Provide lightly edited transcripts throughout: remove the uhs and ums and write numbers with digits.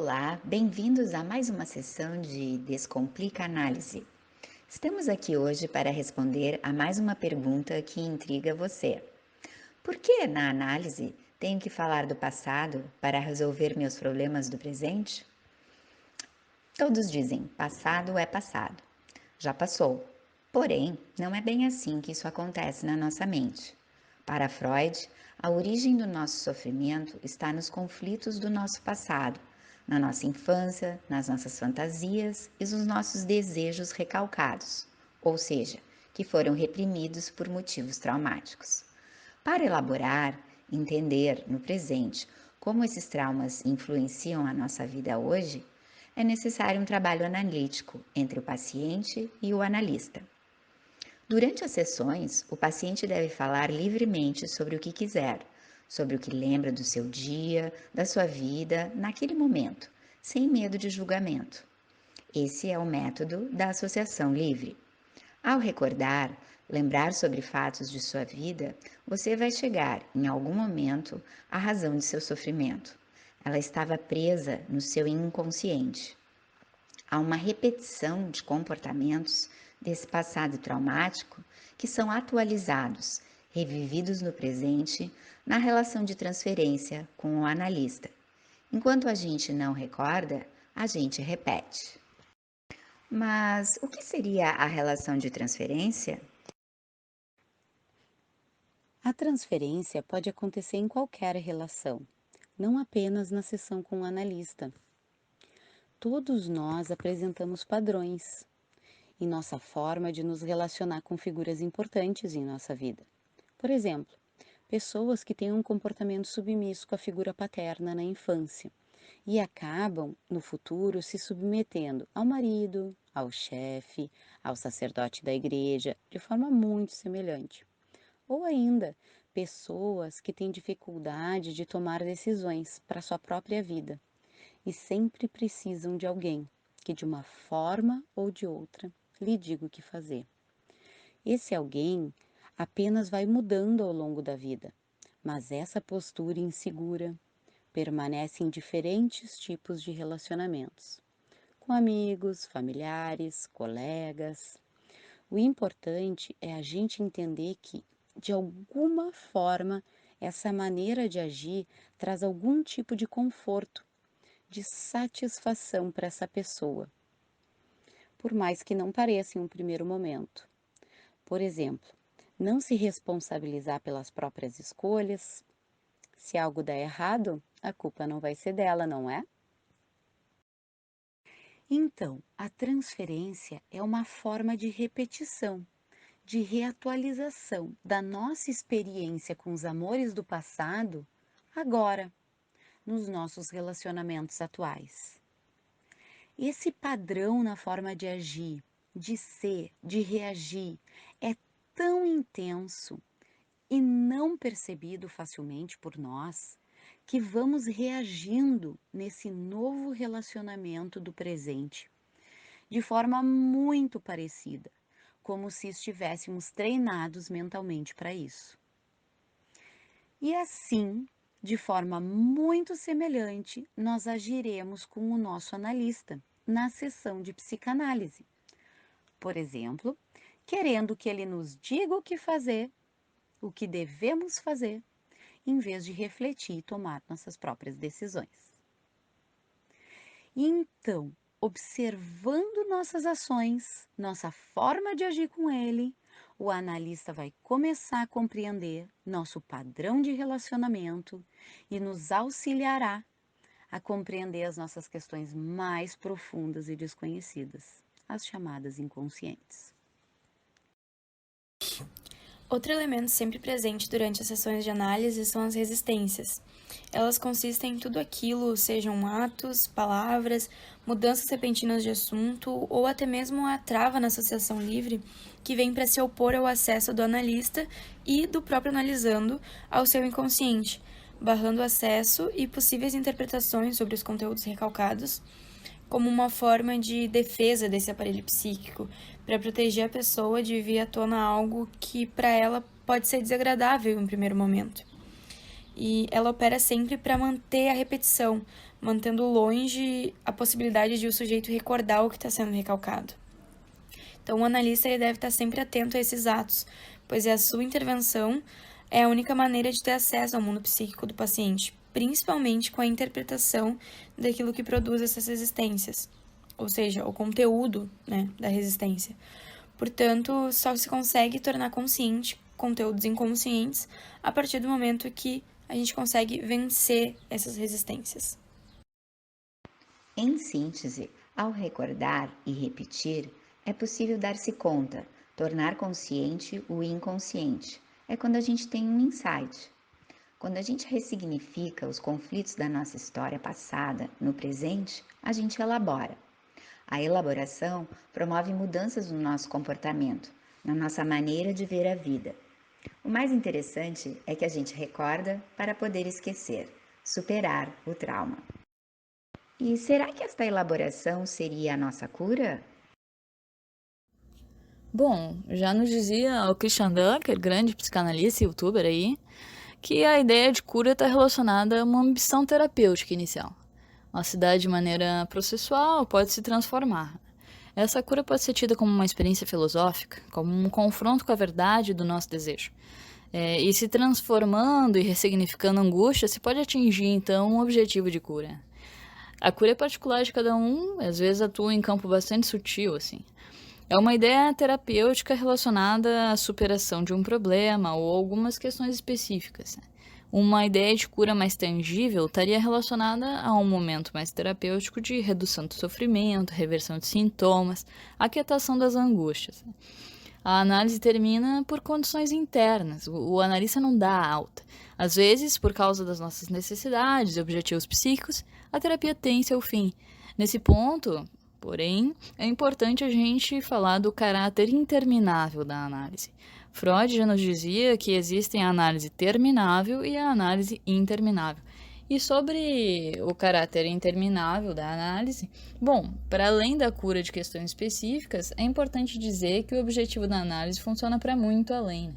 Olá, bem-vindos a mais uma sessão de Descomplica Análise. Estamos aqui hoje para responder a mais uma pergunta que intriga você. Por que, na análise, tenho que falar do passado para resolver meus problemas do presente? Todos dizem: passado é passado, já passou. Porém, não é bem assim que isso acontece na nossa mente. Para Freud, a origem do nosso sofrimento está nos conflitos do nosso passado, na nossa infância, nas nossas fantasias e nos nossos desejos recalcados, ou seja, que foram reprimidos por motivos traumáticos. Para elaborar, entender no presente como esses traumas influenciam a nossa vida hoje, é necessário um trabalho analítico entre o paciente e o analista. Durante as sessões, o paciente deve falar livremente sobre o que quiser, sobre o que lembra do seu dia, da sua vida, naquele momento, sem medo de julgamento. Esse é o método da associação livre. Ao recordar, lembrar sobre fatos de sua vida, você vai chegar, em algum momento, à razão de seu sofrimento. Ela estava presa no seu inconsciente. Há uma repetição de comportamentos desse passado traumático que são atualizados, revividos no presente, na relação de transferência com o analista. Enquanto a gente não recorda, a gente repete. Mas o que seria a relação de transferência? A transferência pode acontecer em qualquer relação, não apenas na sessão com o analista. Todos nós apresentamos padrões em nossa forma de nos relacionar com figuras importantes em nossa vida. Por exemplo, pessoas que têm um comportamento submisso com a figura paterna na infância e acabam, no futuro, se submetendo ao marido, ao chefe, ao sacerdote da igreja, de forma muito semelhante. Ou ainda, pessoas que têm dificuldade de tomar decisões para sua própria vida e sempre precisam de alguém que, de uma forma ou de outra, lhe diga o que fazer. Esse alguém apenas vai mudando ao longo da vida, mas essa postura insegura permanece em diferentes tipos de relacionamentos, com amigos, familiares, colegas. O importante é a gente entender que, de alguma forma, essa maneira de agir traz algum tipo de conforto, de satisfação para essa pessoa, por mais que não pareça em um primeiro momento. Por exemplo, não se responsabilizar pelas próprias escolhas. Se algo der errado, a culpa não vai ser dela, não é? Então, a transferência é uma forma de repetição, de reatualização da nossa experiência com os amores do passado, agora, nos nossos relacionamentos atuais. Esse padrão na forma de agir, de ser, de reagir, é tão intenso e não percebido facilmente por nós, que vamos reagindo nesse novo relacionamento do presente, de forma muito parecida, como se estivéssemos treinados mentalmente para isso. E assim, de forma muito semelhante, nós agiremos com o nosso analista na sessão de psicanálise. Por exemplo, querendo que ele nos diga o que fazer, o que devemos fazer, em vez de refletir e tomar nossas próprias decisões. Então, observando nossas ações, nossa forma de agir com ele, o analista vai começar a compreender nosso padrão de relacionamento e nos auxiliará a compreender as nossas questões mais profundas e desconhecidas, as chamadas inconscientes. Outro elemento sempre presente durante as sessões de análise são as resistências. Elas consistem em tudo aquilo, sejam atos, palavras, mudanças repentinas de assunto ou até mesmo a trava na associação livre que vem para se opor ao acesso do analista e do próprio analisando ao seu inconsciente, barrando o acesso e possíveis interpretações sobre os conteúdos recalcados, como uma forma de defesa desse aparelho psíquico, para proteger a pessoa de vir à tona algo que para ela pode ser desagradável em um primeiro momento. E ela opera sempre para manter a repetição, mantendo longe a possibilidade de o sujeito recordar o que está sendo recalcado. Então, o analista ele deve estar sempre atento a esses atos, pois a sua intervenção é a única maneira de ter acesso ao mundo psíquico do paciente, principalmente com a interpretação daquilo que produz essas resistências, ou seja, o conteúdo, né, da resistência. Portanto, só se consegue tornar consciente conteúdos inconscientes a partir do momento que a gente consegue vencer essas resistências. Em síntese, ao recordar e repetir, é possível dar-se conta, tornar consciente o inconsciente. É quando a gente tem um insight. Quando a gente ressignifica os conflitos da nossa história passada no presente, a gente elabora. A elaboração promove mudanças no nosso comportamento, na nossa maneira de ver a vida. O mais interessante é que a gente recorda para poder esquecer, superar o trauma. E será que esta elaboração seria a nossa cura? Bom, já nos dizia o Christian Dunker, grande psicanalista e youtuber aí, que a ideia de cura está relacionada a uma ambição terapêutica inicial. Uma cidade de maneira processual pode se transformar. Essa cura pode ser tida como uma experiência filosófica, como um confronto com a verdade do nosso desejo. E se transformando e ressignificando a angústia, se pode atingir, então, um objetivo de cura. A cura é particular de cada um, às vezes atua em campo bastante sutil, assim. É uma ideia terapêutica relacionada à superação de um problema ou algumas questões específicas. Uma ideia de cura mais tangível estaria relacionada a um momento mais terapêutico de redução do sofrimento, reversão de sintomas, aquietação das angústias. A análise termina por condições internas, o analista não dá alta. Às vezes, por causa das nossas necessidades e objetivos psíquicos, a terapia tem seu fim. Nesse ponto, porém, é importante a gente falar do caráter interminável da análise. Freud já nos dizia que existem a análise terminável e a análise interminável. E sobre o caráter interminável da análise, bom, para além da cura de questões específicas, é importante dizer que o objetivo da análise funciona para muito além.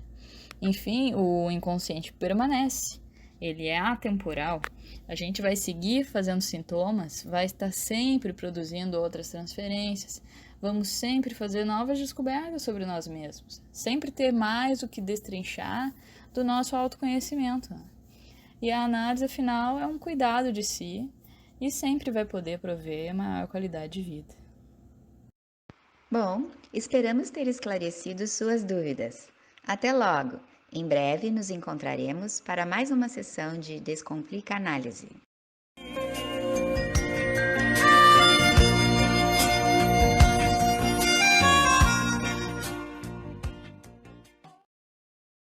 Enfim, o inconsciente permanece, ele é atemporal. A gente vai seguir fazendo sintomas, vai estar sempre produzindo outras transferências, vamos sempre fazer novas descobertas sobre nós mesmos, sempre ter mais o que destrinchar do nosso autoconhecimento. E a análise, afinal, é um cuidado de si e sempre vai poder prover maior qualidade de vida. Bom, esperamos ter esclarecido suas dúvidas. Até logo! Em breve nos encontraremos para mais uma sessão de Descomplica Análise.